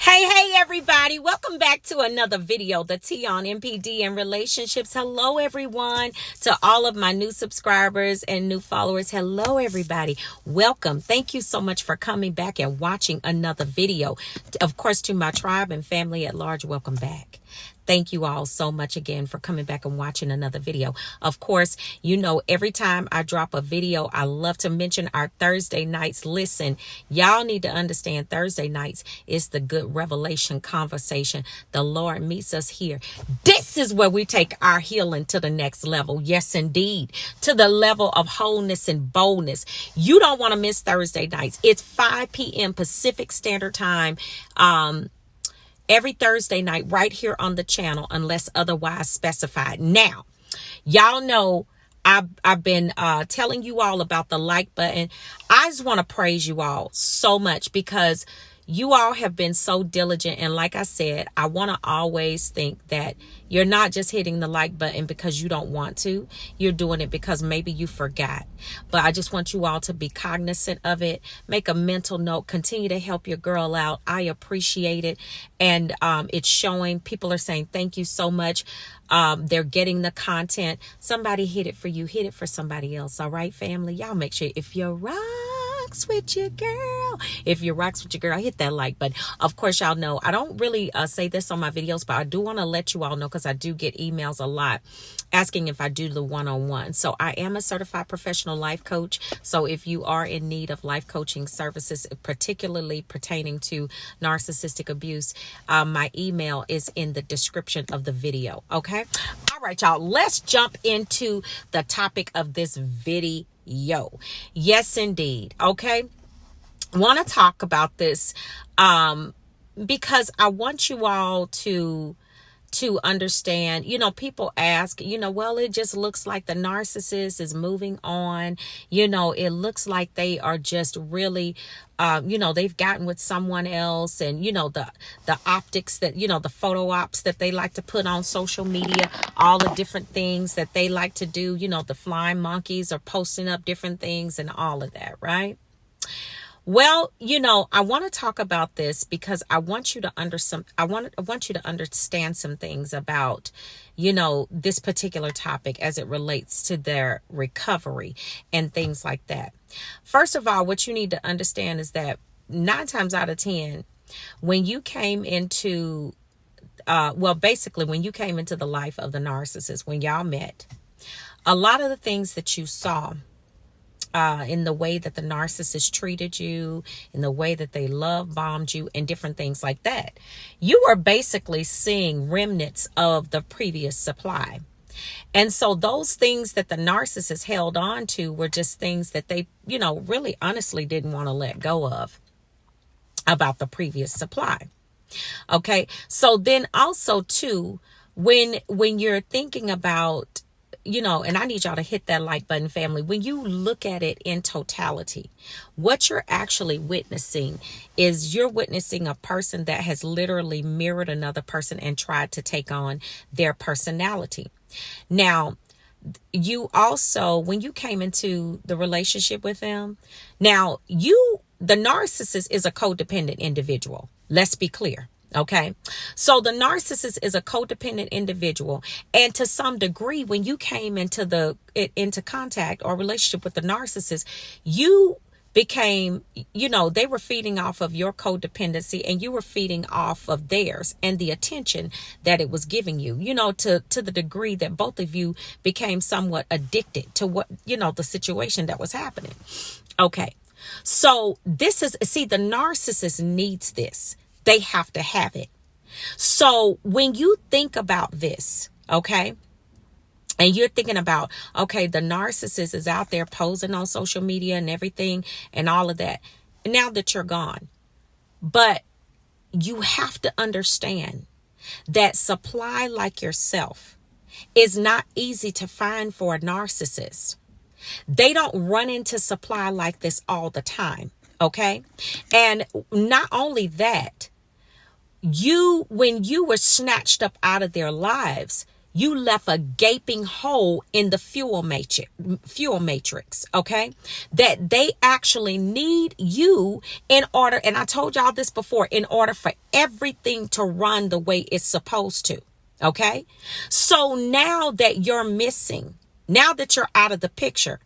Hey, everybody. Welcome back to another video, the T on MPD and relationships. Hello, everyone. To all of my new subscribers and new followers. Hello, everybody. Welcome. Thank you so much for coming back and watching another video. Of course, to my tribe and family at large, welcome back. Thank you all so much again for coming back and watching another video. Of course, you know, every time I drop a video, I love to mention our Thursday nights. Listen, y'all need to understand Thursday nights is the good revelation conversation. The Lord meets us here. This is where we take our healing to the next level. Yes, indeed. To the level of wholeness and boldness. You don't want to miss Thursday nights. It's 5 p.m. Pacific Standard Time. Every Thursday night right here on the channel, unless otherwise specified. Now, y'all know I've been telling you all about the like button. I just want to praise you all so much because you all have been so diligent. And like I said, I want to always think that you're not just hitting the like button because you don't want to. You're doing it because maybe you forgot. But I just want you all to be cognizant of it. Make a mental note. Continue to help your girl out. I appreciate it. And it's showing. People are saying thank you so much. They're getting the content. Somebody hit it for you. Hit it for somebody else. All right, family? Y'all make sure if you're rocks with your girl. If you rocks with your girl, hit that like button. Of course, y'all know I don't really say this on my videos, but I do want to let you all know because I do get emails a lot asking if I do the one-on-one. So I am a certified professional life coach. So if you are in need of life coaching services, particularly pertaining to narcissistic abuse, my email is in the description of the video. Okay. All right, y'all. Let's jump into the topic of this video. Yes, indeed. Okay. Want to talk about this because I want you all to understand. You know, people ask, well, it just looks like the narcissist is moving on. It looks like they are just really, they've gotten with someone else, and, the optics that, the photo ops that they like to put on social media, all the different things that they like to do, the flying monkeys are posting up different things and all of that, right? Well, I want to talk about this because I want you to I want you to understand some things about, this particular topic as it relates to their recovery and things like that. First of all, what you need to understand is that 9 times out of 10, when you came into, when you came into the life of the narcissist, when y'all met, a lot of the things that you saw in the way that the narcissist treated you, in the way that they love bombed you, and different things like that, you are basically seeing remnants of the previous supply. And so those things that the narcissist held on to were just things that they, really honestly didn't want to let go of about the previous supply. Okay. So then also too, when you're thinking about, and I need y'all to hit that like button, family. When you look at it in totality, what you're actually witnessing is you're witnessing a person that has literally mirrored another person and tried to take on their personality. Now, you also, when you came into the relationship with them, now the narcissist is a codependent individual. Let's be clear. Okay. So the narcissist is a codependent individual. And to some degree, when you came into contact or relationship with the narcissist, you became, they were feeding off of your codependency and you were feeding off of theirs and the attention that it was giving you, to the degree that both of you became somewhat addicted to what, the situation that was happening. Okay. So the narcissist needs this. They have to have it. So when you think about this, okay, and you're thinking about, okay, the narcissist is out there posing on social media and everything and all of that, now that you're gone. But you have to understand that supply like yourself is not easy to find for a narcissist. They don't run into supply like this all the time. Okay. And not only that, when you were snatched up out of their lives, you left a gaping hole in the fuel matrix, okay? That they actually need you in order, and I told y'all this before, in order for everything to run the way it's supposed to, okay? So now that you're missing, now that you're out of the picture,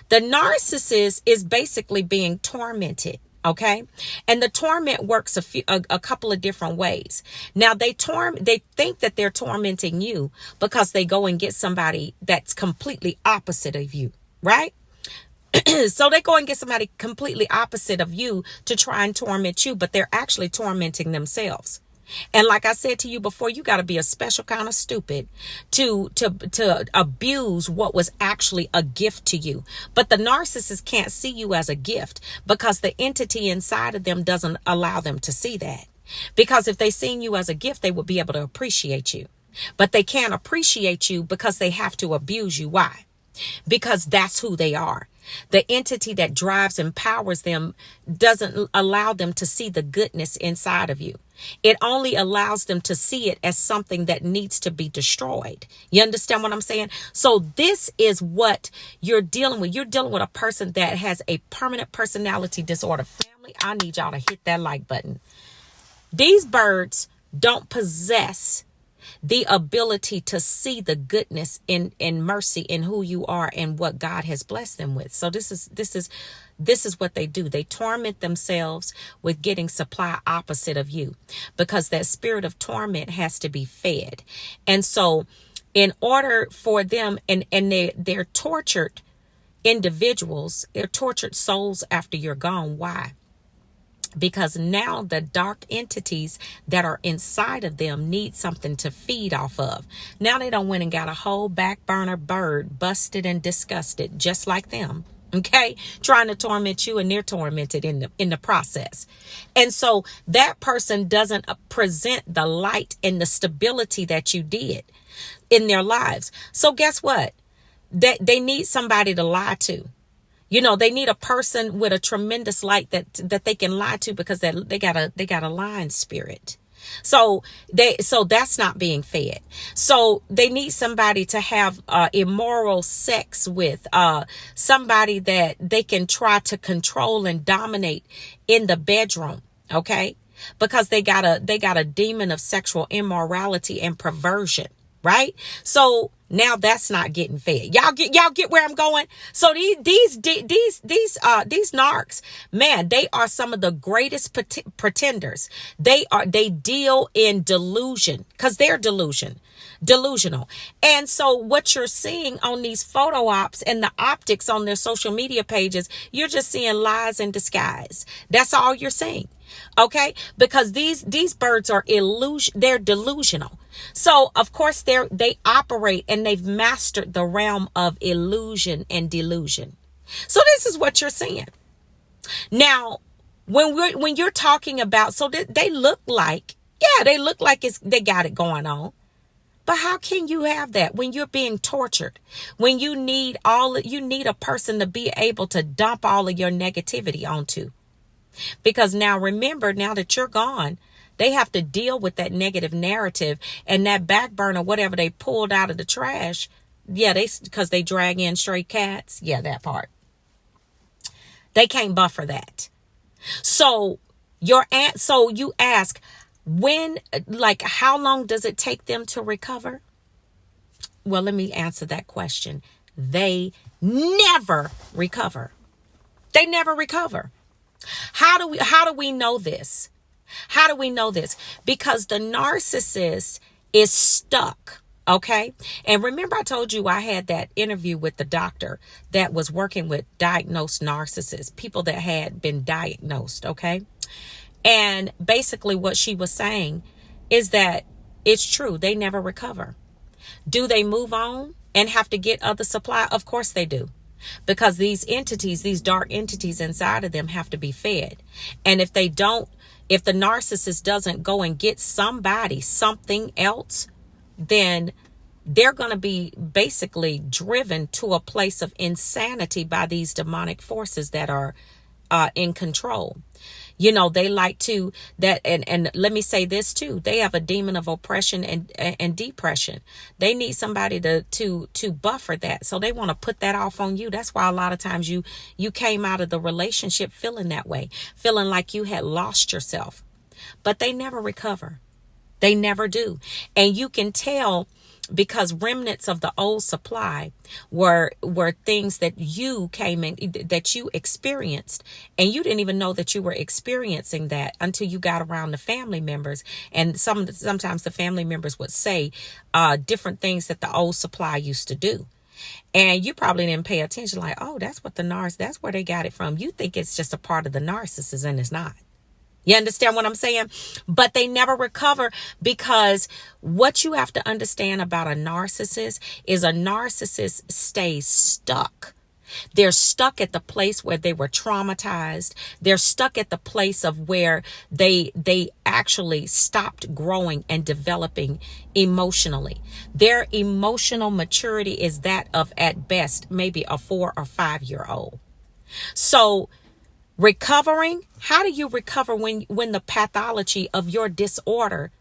the narcissist is basically being tormented. Okay. And the torment works a couple of different ways. Now they think that they're tormenting you because they go and get somebody that's completely opposite of you. Right. So they go and get somebody completely opposite of you to try and torment you, but they're actually tormenting themselves. And like I said to you before, you got to be a special kind of stupid to abuse what was actually a gift to you. But the narcissist can't see you as a gift because the entity inside of them doesn't allow them to see that. Because if they seen you as a gift, they would be able to appreciate you. But they can't appreciate you because they have to abuse you. Why? Because that's who they are. The entity that drives and powers them doesn't allow them to see the goodness inside of you. It only allows them to see it as something that needs to be destroyed. You understand what I'm saying? So this is what you're dealing with. You're dealing with a person that has a permanent personality disorder. Family, I need y'all to hit that like button. These birds don't possess the ability to see the goodness in mercy in who you are and what God has blessed them with. So this is what they do. They torment themselves with getting supply opposite of you because that spirit of torment has to be fed. And so in order for them, and they're tortured individuals, they're tortured souls after you're gone. Why? Because now the dark entities that are inside of them need something to feed off of. Now they done went and got a whole back burner bird, busted and disgusted, just like them. Okay, trying to torment you, and they're tormented in the process. And so that person doesn't present the light and the stability that you did in their lives. So guess what? They need somebody to lie to. You know, they need a person with a tremendous light that they can lie to because they got a lying spirit. So that's not being fed. So they need somebody to have immoral sex with, somebody that they can try to control and dominate in the bedroom. Okay, because they got a demon of sexual immorality and perversion. Right. So now that's not getting fed. Y'all get where I'm going. So these narcs, man, they are some of the greatest pretenders. They deal in delusion because they're delusional. And so what you're seeing on these photo ops and the optics on their social media pages, you're just seeing lies in disguise. That's all you're seeing. Okay, because these birds are they're delusional. So of course they operate and they've mastered the realm of illusion and delusion. So this is what you're seeing. Now, when you're talking about, so they look like they got it going on. But how can you have that when you're being tortured? When you need a person to be able to dump all of your negativity onto. Because now remember, now that you're gone, they have to deal with that negative narrative and that back burner, whatever they pulled out of the trash. Yeah, because they drag in stray cats. Yeah, that part. They can't buffer that. So you ask, how long does it take them to recover? Well, let me answer that question. They never recover. They never recover. How do we know this? How do we know this? Because the narcissist is stuck. Okay. And remember, I told you I had that interview with the doctor that was working with diagnosed narcissists, people that had been diagnosed. Okay. And basically what she was saying is that it's true. They never recover. Do they move on and have to get other supply? Of course they do. Because these entities, these dark entities inside of them have to be fed. And if the narcissist doesn't go and get something else, then they're going to be basically driven to a place of insanity by these demonic forces that are in control. You know, they like to that. And let me say this too. They have a demon of oppression and depression. They need somebody to buffer that. So they want to put that off on you. That's why a lot of times you came out of the relationship feeling that way, feeling like you had lost yourself, but they never recover. They never do. And you can tell because remnants of the old supply were things that you came in, that you experienced, and you didn't even know that you were experiencing that until you got around the family members. And sometimes the family members would say different things that the old supply used to do. And you probably didn't pay attention, like, oh, that's where they got it from. You think it's just a part of the narcissist, and it's not. You understand what I'm saying? But they never recover, because what you have to understand about a narcissist is a narcissist stays stuck. They're stuck at the place where they were traumatized. They're stuck at the place of where they actually stopped growing and developing emotionally. Their emotional maturity is that of, at best, maybe a 4 or 5 year old. So recovering, how do you recover when the pathology of your disorder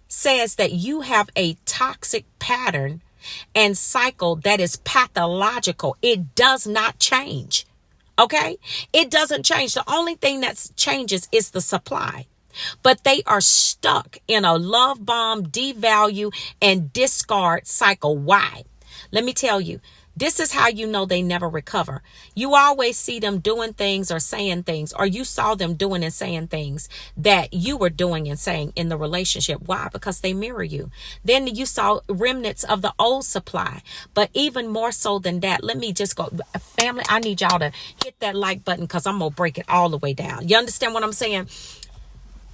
says that you have a toxic pattern and cycle that is pathological? It does not change. Okay? It doesn't change. The only thing that changes is the supply. But they are stuck in a love bomb, devalue, and discard cycle. Why? Let me tell you. This is how you know they never recover. You always see them doing things or saying things, or you saw them doing and saying things that you were doing and saying in the relationship. Why? Because they mirror you. Then you saw remnants of the old supply. But even more so than that, let me just go. Family, I need y'all to hit that like button, because I'm going to break it all the way down. You understand what I'm saying?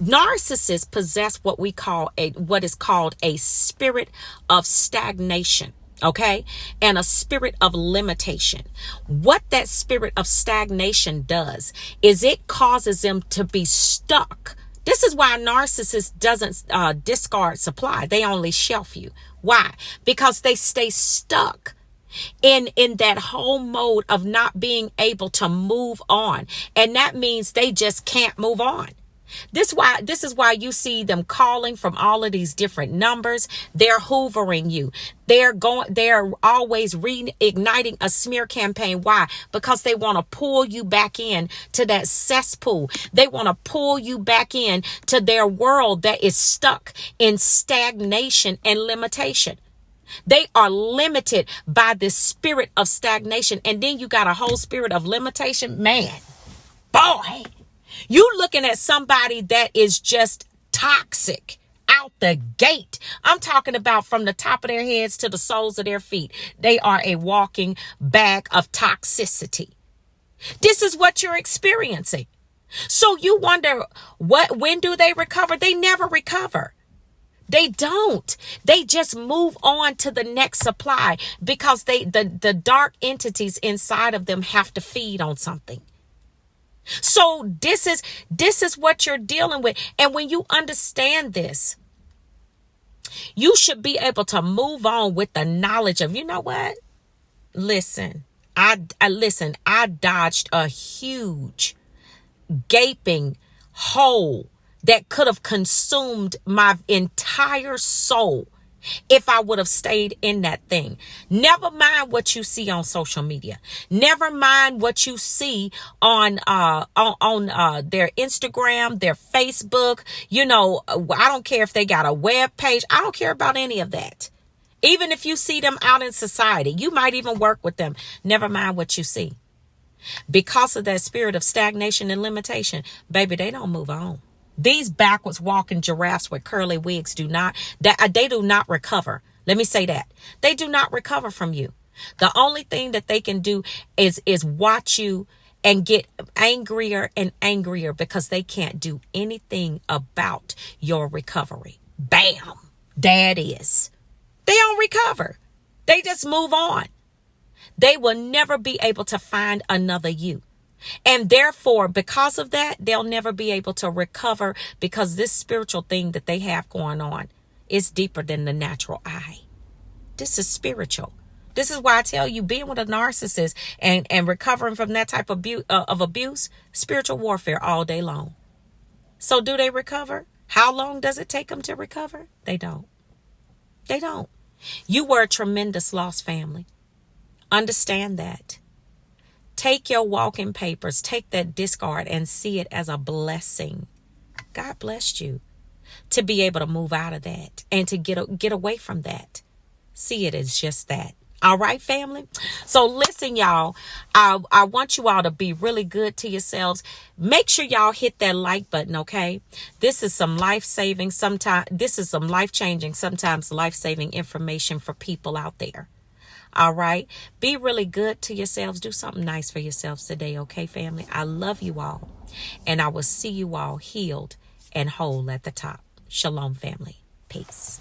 Narcissists possess what is called a spirit of stagnation. Okay. And a spirit of limitation. What that spirit of stagnation does is it causes them to be stuck. This is why a narcissist doesn't discard supply. They only shelf you. Why? Because they stay stuck in that whole mode of not being able to move on. And that means they just can't move on. This is why you see them calling from all of these different numbers. They're hoovering you. They're always reigniting a smear campaign. Why? Because they want to pull you back in to that cesspool. They want to pull you back in to their world that is stuck in stagnation and limitation. They are limited by this spirit of stagnation. And then you got a whole spirit of limitation. Man, boy. You looking at somebody that is just toxic out the gate. I'm talking about from the top of their heads to the soles of their feet. They are a walking bag of toxicity. This is what you're experiencing. So you wonder, when do they recover? They never recover. They don't. They just move on to the next supply, because the dark entities inside of them have to feed on something. So this is what you're dealing with. And when you understand this, you should be able to move on with the knowledge of, you know what? Listen, I dodged a huge gaping hole that could have consumed my entire soul if I would have stayed in that thing. Never mind what you see on social media. Never mind what you see on their Instagram, their Facebook. You know, I don't care if they got a web page. I don't care about any of that. Even if you see them out in society, you might even work with them. Never mind what you see. Because of that spirit of stagnation and limitation, baby, they don't move on. These backwards walking giraffes with curly wigs they do not recover. Let me say that. They do not recover from you. The only thing that they can do is watch you and get angrier and angrier, because they can't do anything about your recovery. Bam. That is. They don't recover. They just move on. They will never be able to find another you. And therefore, because of that, they'll never be able to recover, because this spiritual thing that they have going on is deeper than the natural eye. This is spiritual. This is why I tell you, being with a narcissist and recovering from that type of abuse, spiritual warfare all day long. So do they recover? How long does it take them to recover? They don't. They don't. You were a tremendous loss, family. Understand that. Take your walking papers, take that discard and see it as a blessing. God blessed you to be able to move out of that and to get away from that. See it as just that. All right, family. So listen, y'all, I want you all to be really good to yourselves. Make sure y'all hit that like button. Okay. This is some life-saving, this is some life-changing, sometimes life-saving information for people out there. All right. Be really good to yourselves. Do something nice for yourselves today. Okay, family. I love you all. And I will see you all healed and whole at the top. Shalom, family. Peace.